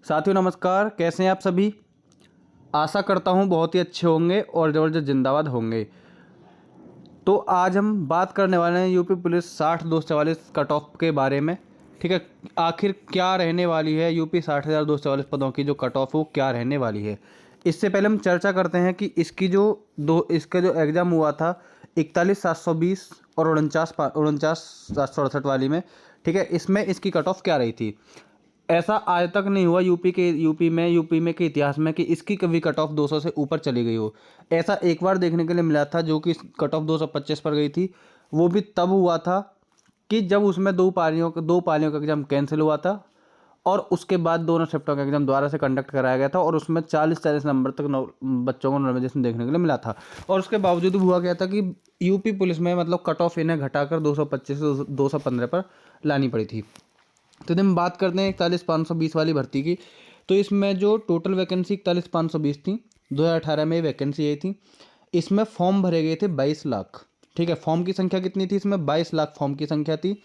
साथियों नमस्कार, कैसे हैं आप सभी। आशा करता हूं बहुत ही अच्छे होंगे और ज़बरदस्त जिंदाबाद होंगे। तो आज हम बात करने वाले हैं यूपी पुलिस 60-244 कट ऑफ के बारे में। ठीक है, आखिर क्या रहने वाली है यूपी 60,244 पदों की जो कट ऑफ वो क्या रहने वाली है। इससे पहले हम चर्चा करते हैं कि इसका जो एग्ज़ाम हुआ था 41,720 और 49,768 वाली में। ठीक है, इसमें इसकी कट ऑफ क्या रही थी। ऐसा आज तक नहीं हुआ यूपी में के इतिहास में कि इसकी कभी कट ऑफ 200 से ऊपर चली गई हो। ऐसा एक बार देखने के लिए मिला था जो कि कट ऑफ 225 पर गई थी। वो भी तब हुआ था कि जब उसमें दो पालियों का एग्जाम कैंसिल हुआ था और उसके बाद दोनों शिफ्टों का एग्जाम दोबारा से कंडक्ट कराया गया था और उसमें 40-40 नंबर तक बच्चों को नॉर्मलाइजेशन देखने के लिए मिला था। और उसके बावजूद हुआ क्या था कि यूपी पुलिस में मतलब कट ऑफ इन्हें घटाकर 225 से 215 पर लानी पड़ी थी। तो हम बात करते हैं 41,520 वाली भर्ती की। तो इसमें जो टोटल वैकेंसी 41,520 थी, 2018 में वैकेंसी आई थी। इसमें फॉर्म भरे गए थे 22 लाख। ठीक है, फॉर्म की संख्या कितनी थी इसमें? 22 लाख फॉर्म की संख्या थी।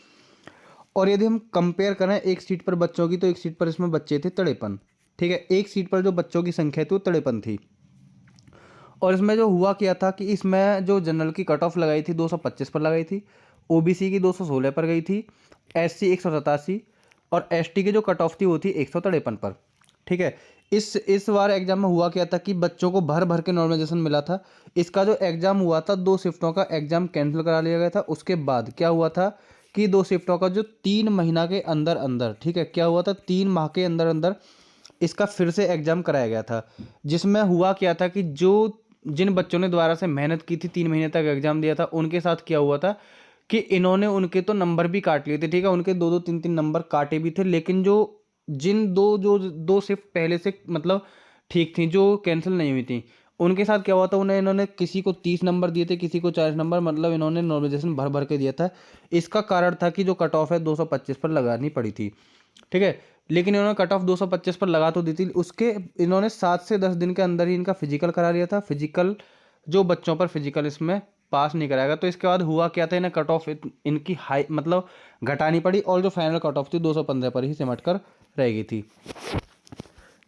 और यदि हम कंपेयर करें एक सीट पर बच्चों की, तो एक सीट पर इसमें बच्चे थे 53। ठीक है, एक सीट पर जो बच्चों की संख्या थी वो 53 थी। और इसमें जो हुआ क्या था कि इसमें जो जनरल की कट ऑफ लगाई थी 225 पर लगाई थी, ओबीसी की 216 पर गई थी, एससी 187 और एसटी की जो कट ऑफ थी वो थी 153 पर। ठीक है, इस बार एग्जाम में हुआ क्या था कि बच्चों को भर भर के नॉर्मलाइजेशन मिला था। इसका जो एग्जाम हुआ था 2 शिफ्टों का एग्जाम कैंसिल करा लिया गया था। उसके बाद क्या हुआ था कि 2 शिफ्टों का जो 3 महीना के अंदर अंदर, ठीक है, क्या हुआ था 3 माह के अंदर अंदर इसका फिर से एग्जाम कराया गया था। जिसमें हुआ क्या था कि जिन बच्चों ने दोबारा से मेहनत की थी 3 महीने तक एग्जाम दिया था, उनके साथ क्या हुआ था कि इन्होंने उनके तो नंबर भी काट लिए थे। ठीक है, उनके 2-2 3-3 नंबर काटे भी थे, लेकिन जिन दो शिफ्ट पहले से मतलब ठीक थी, जो कैंसिल नहीं हुई थी, उनके साथ क्या हुआ था, इन्होंने किसी को 30 नंबर दिए थे, किसी को 40 नंबर, मतलब इन्होंने नॉर्मलाइजेशन भर भर के दिया था। इसका कारण था कि जो कट ऑफ है 225 पर लगानी पड़ी थी। ठीक है, लेकिन इन्होंने कट ऑफ 225 पर लगा तो दी थी। उसके इन्होंने 7 से 10 दिन के अंदर ही इनका फिजिकल करा लिया था। फिजिकल जो बच्चों पर फिजिकल इसमें पास नहीं कराएगा। तो इसके बाद हुआ क्या था, इन्हें कट ऑफ इनकी हाई मतलब घटानी पड़ी और जो फाइनल कट ऑफ थी 215 पर ही सिमट कर रह गई थी।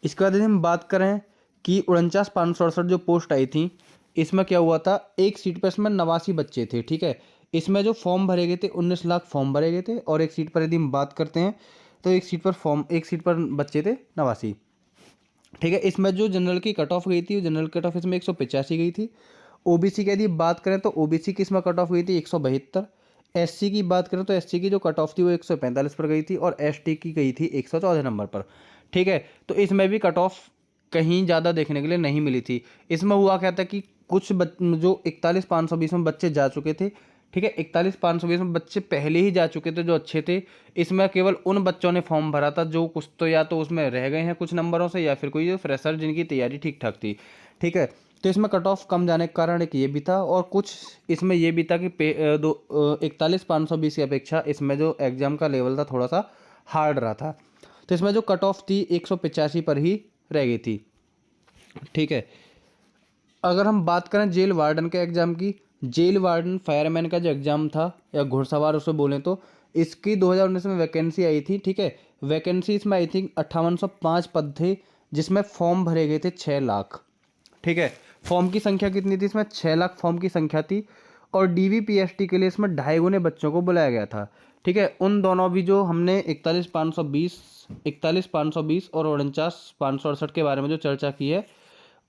इसके बाद यदि हम बात करें कि 49,568 जो पोस्ट आई थी, इसमें क्या हुआ था, एक सीट पर इसमें 89 बच्चे थे। ठीक है, इसमें जो फॉर्म भरे गए थे 19 लाख फॉर्म भरे गए थे। और एक सीट पर यदि हम बात करते हैं तो एक सीट पर बच्चे थे 89। ठीक है, इसमें जो जनरल की कट ऑफ गई थी, जनरल कट ऑफ इसमें 185 गई थी। ओबीसी की यदि बात करें तो ओबीसी की इसमें कट ऑफ गई थी 172। एससी की बात करें तो एससी की जो कट ऑफ थी वो 145 पर गई थी और एसटी की गई थी 114 नंबर पर। ठीक है, तो इसमें भी कट ऑफ कहीं ज़्यादा देखने के लिए नहीं मिली थी। इसमें हुआ क्या था कि जो 41,520 में बच्चे जा चुके थे। ठीक है, 41,520 में बच्चे पहले ही जा चुके थे जो अच्छे थे। इसमें केवल उन बच्चों ने फॉर्म भरा था जो कुछ तो या तो उसमें रह गए हैं कुछ नंबरों से, या फिर कोई जो फ्रेशर जिनकी तैयारी ठीक ठाक थी। ठीक है, तो इसमें कट ऑफ कम जाने के कारण एक ये भी था और कुछ इसमें ये भी था कि 41,520 की अपेक्षा इसमें जो एग्ज़ाम का लेवल था थोड़ा सा हार्ड रहा था। तो इसमें जो कट ऑफ थी 185 पर ही रह गई थी। ठीक है, अगर हम बात करें जेल वार्डन के एग्ज़ाम की, जेल वार्डन फायरमैन का जो एग्ज़ाम था या घुड़सवार उसे बोलें तो, इसकी 2019 में वैकेंसी आई थी। ठीक है, वैकेंसी इसमें आई थी 5805 पद थे, जिसमें फॉर्म भरे गए थे 6 लाख। ठीक है, फॉर्म की संख्या कितनी थी इसमें? 6 लाख फॉर्म की संख्या थी। और डीवीपीएसटी के लिए इसमें 2.5 गुने बच्चों को बुलाया गया था। ठीक है, उन दोनों भी जो हमने 41,520 और 49,568 के बारे में जो चर्चा की है,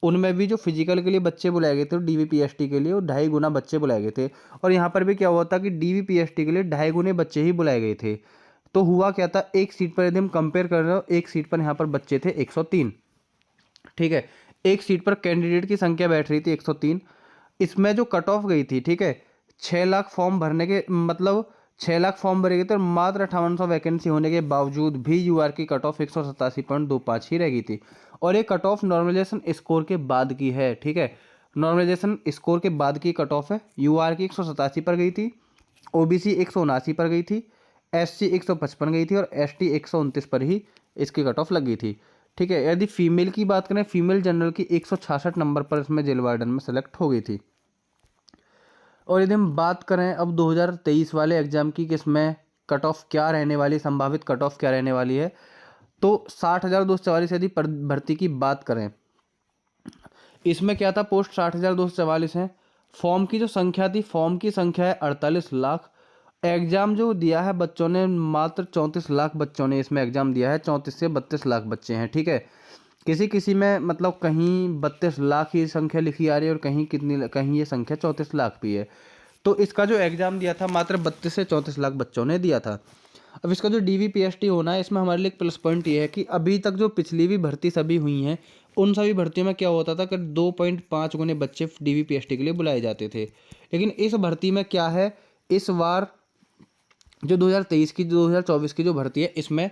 उनमें भी जो फिजिकल के लिए बच्चे बुलाए गए थे डीवीपीएसटी के लिए, वो 2.5 गुना बच्चे बुलाए गए थे। और यहाँ पर भी क्या हुआ था कि डीवीपीएसटी के लिए 2.5 गुने बच्चे ही बुलाए गए थे। तो हुआ क्या था, एक सीट पर यदि हम कंपेयर कर रहे हो, एक सीट पर यहाँ पर बच्चे थे 103। ठीक है, एक सीट पर कैंडिडेट की संख्या बैठ रही थी 103। इसमें जो कट ऑफ गई थी, ठीक है, 6 लाख फॉर्म भरने के मतलब 6 लाख फॉर्म भरे गए थे और मात्र 5800 वैकेंसी होने के बावजूद भी यूआर की कट ऑफ 187.25 ही रह गई थी। और ये कट ऑफ नॉर्मलाइजेशन स्कोर के बाद की है। ठीक है, नॉर्मलाइजेशन स्कोर के बाद की कट ऑफ है। यूआर की 187 पर गई थी, ओबीसी 179 पर गई थी, एससी 155 गई थी और एसटी 129 पर ही इसकी कट ऑफ लग गई थी। ठीक है, यदि फीमेल की बात करें, फीमेल जनरल की 166 नंबर पर इसमें जेल वार्डन में सेलेक्ट हो गई थी। और यदि हम बात करें अब 2023 वाले एग्जाम की कि इसमें कट ऑफ क्या रहने वाली, संभावित कट ऑफ क्या रहने वाली है, तो 60,244 यदि भर्ती की बात करें, इसमें क्या था, पोस्ट 60,244 है। फॉर्म की जो संख्या थी, फॉर्म की संख्या है 48 लाख। एग्ज़ाम जो दिया है बच्चों ने, मात्र 34 लाख बच्चों ने इसमें एग्ज़ाम दिया है। 34 से 32 लाख बच्चे हैं, ठीक है। किसी किसी में मतलब कहीं 32 लाख ही संख्या लिखी आ रही है और कहीं ये संख्या 34 लाख भी है। तो इसका जो एग्ज़ाम दिया था मात्र 32 से 34 लाख बच्चों ने दिया था। अब इसका जो DVPST होना है, इसमें हमारे लिए एक प्लस पॉइंट ये है कि अभी तक जो पिछली भी भर्ती सभी हुई हैं, उन सभी भर्तियों में क्या होता था कि 2.5 गुने बच्चे DVPST के लिए बुलाए जाते थे। लेकिन इस भर्ती में क्या है, इस बार जो 2023 की 2024 की जो भर्ती है, इसमें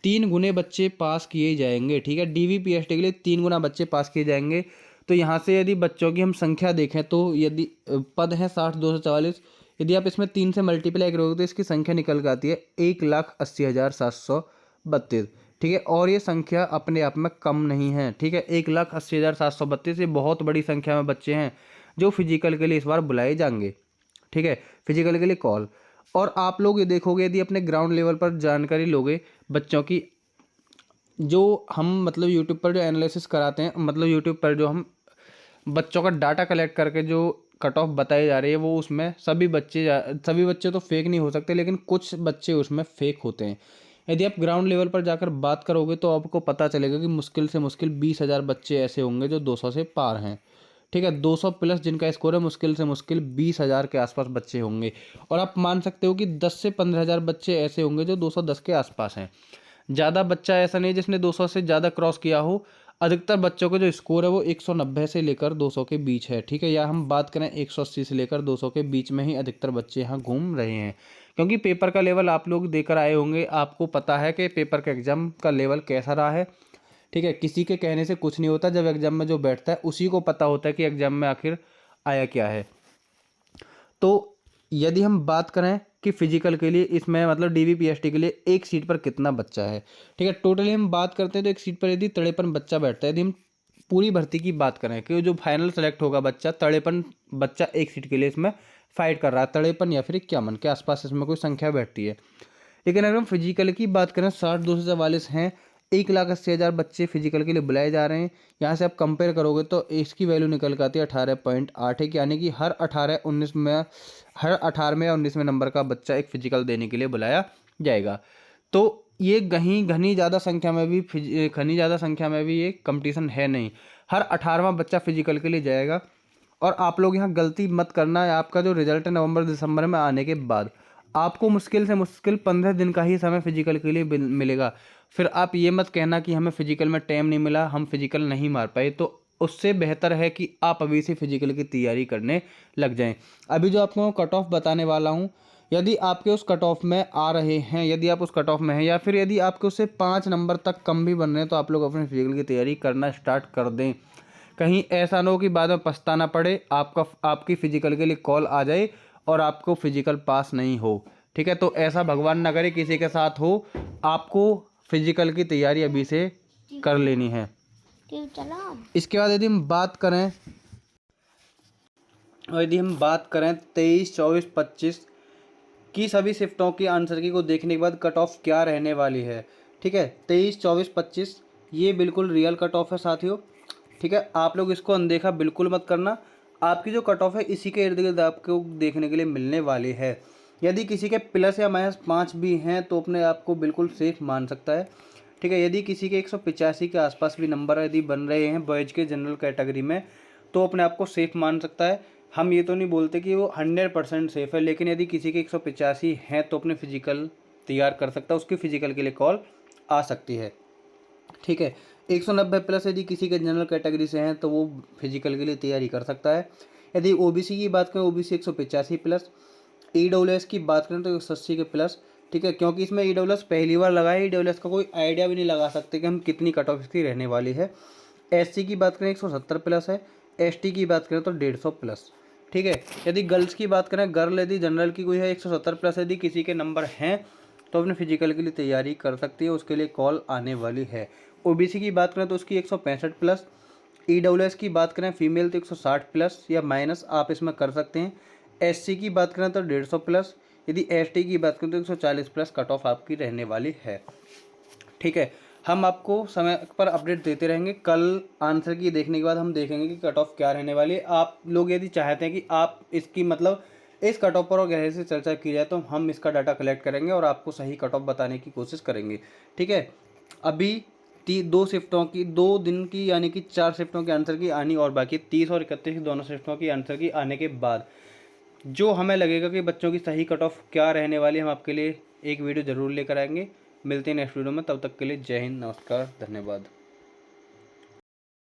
3 गुने बच्चे पास किए जाएंगे, ठीक है। DVPST के लिए 3 गुना बच्चे पास किए जाएंगे। तो यहाँ से यदि बच्चों की हम संख्या देखें तो यदि पद है 60,244, यदि आप इसमें 3 से मल्टीप्लाई करोगे तो इसकी संख्या निकल कर आती है 1,80,732, ठीक है। और ये संख्या अपने आप में कम नहीं है, ठीक है। 1,80,732 ये बहुत बड़ी संख्या में बच्चे हैं जो फिजिकल के लिए इस बार बुलाए जाएंगे, ठीक है। फिजिकल के लिए कॉल। और आप लोग ये देखोगे, यदि अपने ग्राउंड लेवल पर जानकारी लोगे बच्चों की, जो हम मतलब यूट्यूब पर जो एनालिसिस कराते हैं, मतलब यूट्यूब पर जो हम बच्चों का डाटा कलेक्ट करके जो कट ऑफ बताई जा रही है, वो उसमें सभी बच्चे तो फेक नहीं हो सकते, लेकिन कुछ बच्चे उसमें फेक होते हैं। यदि आप ग्राउंड लेवल पर जाकर बात करोगे तो आपको पता चलेगा कि मुश्किल से मुश्किल 20,000 बच्चे ऐसे होंगे जो 200 से पार हैं, ठीक है। 200 प्लस जिनका स्कोर है, मुश्किल से मुश्किल 20,000 के आसपास बच्चे होंगे। और आप मान सकते हो कि 10 से 15,000 बच्चे ऐसे होंगे जो 210 के आसपास हैं। ज़्यादा बच्चा ऐसा नहीं जिसने 200 से ज़्यादा क्रॉस किया हो। अधिकतर बच्चों का जो स्कोर है वो 190 से लेकर 200 के बीच है, ठीक है। या हम बात करें 180 से लेकर 200 के बीच में ही अधिकतर बच्चे यहाँ घूम रहे हैं। क्योंकि पेपर का लेवल आप लोग देकर आए होंगे, आपको पता है कि पेपर का एग्ज़ाम का लेवल कैसा रहा है, ठीक है। किसी के कहने से कुछ नहीं होता, जब एग्ज़ाम में जो बैठता है उसी को पता होता है कि एग्ज़ाम में आखिर आया क्या है। तो यदि हम बात करें कि फिजिकल के लिए इसमें मतलब DVPST के लिए एक सीट पर कितना बच्चा है, ठीक है। टोटली हम बात करते हैं तो एक सीट पर यदि 53 बच्चा बैठता है। यदि हम पूरी भर्ती की बात करें कि जो फाइनल सेलेक्ट होगा बच्चा, 53 बच्चा एक सीट के लिए इसमें फाइट कर रहा है। 53 या फिर 51 के आसपास इसमें कोई संख्या बैठती है। लेकिन अगर हम फिजिकल की बात करें, 60,244 हैं, 1,80,000 बच्चे फिजिकल के लिए बुलाए जा रहे हैं। यहाँ से आप कंपेयर करोगे तो इसकी वैल्यू निकल कर आती है 18.8, यानी कि हर 18वें या 19वें नंबर का बच्चा एक फिजिकल देने के लिए बुलाया जाएगा। तो ये घनी ज़्यादा संख्या में भी ये कंपटीशन है नहीं। हर 18वां बच्चा फिजिकल के लिए जाएगा। और आप लोग यहाँ गलती मत करना है, आपका जो रिजल्ट है नवंबर दिसंबर में आने के बाद आपको मुश्किल से मुश्किल 15 दिन का ही समय फिजिकल के लिए मिलेगा। फिर आप ये मत कहना कि हमें फिजिकल में टाइम नहीं मिला, हम फिजिकल नहीं मार पाए। तो उससे बेहतर है कि आप अभी से फिजिकल की तैयारी करने लग जाएं। अभी जो आपको कट ऑफ बताने वाला हूँ, यदि आपके उस कट ऑफ में आ रहे हैं, यदि आप उस कट ऑफ में हैं, या फिर यदि आपके उससे 5 नंबर तक कम भी बन रहे हैं, तो आप लोग अपने फिजिकल की तैयारी करना स्टार्ट कर दें। कहीं ऐसा ना हो कि बाद में पछताना पड़े, आपकी फिजिकल के लिए कॉल आ जाए और आपको फिजिकल पास नहीं हो, ठीक है। तो ऐसा भगवान ना करे किसी के साथ हो। आपको फिजिकल की तैयारी अभी से कर लेनी है। इसके बाद यदि हम बात करें 23, 24, 25 की सभी शिफ्टों की आंसर की को देखने के बाद कट ऑफ क्या रहने वाली है, ठीक है। 23, 24, 25 ये बिल्कुल रियल कट ऑफ है साथियों, ठीक है। आप लोग इसको अनदेखा बिल्कुल मत करना। आपकी जो कट ऑफ है इसी के इर्द गिर्द आपको देखने के लिए मिलने वाली है। यदि किसी के प्लस या -5 भी हैं तो अपने आप को बिल्कुल सेफ मान सकता है, ठीक है। यदि किसी के 185 के आसपास भी नंबर यदि बन रहे हैं बॉयज़ के जनरल कैटेगरी में, तो अपने आप को सेफ मान सकता है। हम ये तो नहीं बोलते कि वो 100% सेफ़ है, लेकिन यदि किसी के 185 हैं तो अपने फिजिकल तैयार कर सकता है, उसकी फिजिकल के लिए कॉल आ सकती है, ठीक है। 190 प्लस यदि किसी के जनरल कैटेगरी से हैं तो वो फिजिकल के लिए तैयारी कर सकता है। यदि OBC की बात करें, OBC 185 प्लस, EWS की बात करें तो 180 के प्लस, ठीक है। क्योंकि इसमें EWS पहली बार लगा है, EWS का कोई आइडिया भी नहीं लगा सकते कि हम कितनी कट ऑफ इसकी रहने वाली है। SC की बात करें 170 प्लस है, ST की बात करें तो 150 प्लस, ठीक है। यदि गर्ल्स की बात करें, गर्ल यदि जनरल की कोई है 170 प्लस यदि किसी के नंबर हैं तो अपने फिजिकल के लिए तैयारी कर सकती है, उसके लिए कॉल आने वाली है। OBC की बात करें तो उसकी 165 प्लस, EWS की बात करें फीमेल तो 160 प्लस या माइनस आप इसमें कर सकते हैं। SC की बात करें तो 150 प्लस, यदि ST की बात करें तो 140 प्लस कट ऑफ आपकी रहने वाली है, ठीक है। हम आपको समय पर अपडेट देते रहेंगे। कल आंसर की देखने के बाद हम देखेंगे कि कट ऑफ क्या रहने वाली है। आप लोग यदि चाहते हैं कि आप इसकी मतलब इस कट ऑफ पर और गहरे से चर्चा की जाए, तो हम इसका डाटा कलेक्ट करेंगे और आपको सही कट ऑफ बताने की कोशिश करेंगे। ठीक है, अभी 2 दिन की यानी कि 4 शिफ्टों के आंसर की आनी और बाकी 30 और 31 दोनों शिफ्टों की आंसर की आने के बाद जो हमें लगेगा कि बच्चों की सही कट ऑफ क्या रहने वाली है, हम आपके लिए एक वीडियो ज़रूर लेकर आएंगे। मिलते हैं नेक्स्ट वीडियो में, तब तक के लिए जय हिंद, नमस्कार, धन्यवाद।